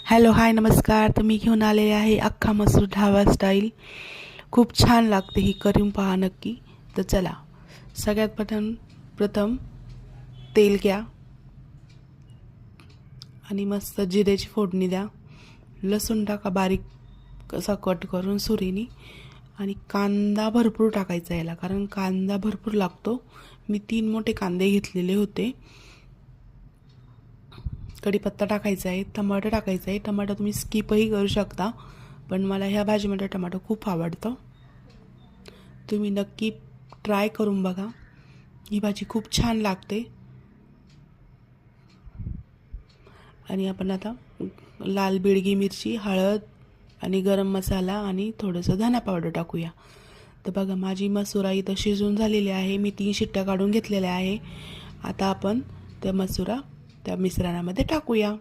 Hello hi नमस्कार. तर मी घेऊन आले आहे अख्खा मसूर ढाबा स्टाईल. खूप छान लागते ही, करून पहा नक्की. तर चला, सगळ्यात प्रथम तेल घ्या आणि मस्त जिऱ्याची फोडणी द्या. लसूण टाका बारीक असा कट करून सुरीनी, आणि कांदा भरपूर टाकायचा याला, कारण कांदा भरपूर लागतो. मी 3 मोठे कांदे घेतलेले होते. कढीपत्ता टाकायचा आहे, टमाटर टाकायचं आहे. टमाटर तुम्ही स्किपही करू शकता, पण मला ह्या भाजीमध्ये टमाटर खूप आवडतं. तुम्ही नक्की ट्राय करून बघा, ही भाजी खूप छान लागते. आणि आपण आता लाल बेडगी मिरची, हळद आणि गरम मसाला आणि थोडंसं धना पावडर टाकूया. तर बघा, माझी मसुरा इथं शिजून झालेली आहे. मी 3 शिट्ट्या काढून घेतलेल्या आहे. आता आपण त्या मसुरा त्या मिश्रणामध्ये टाकूया.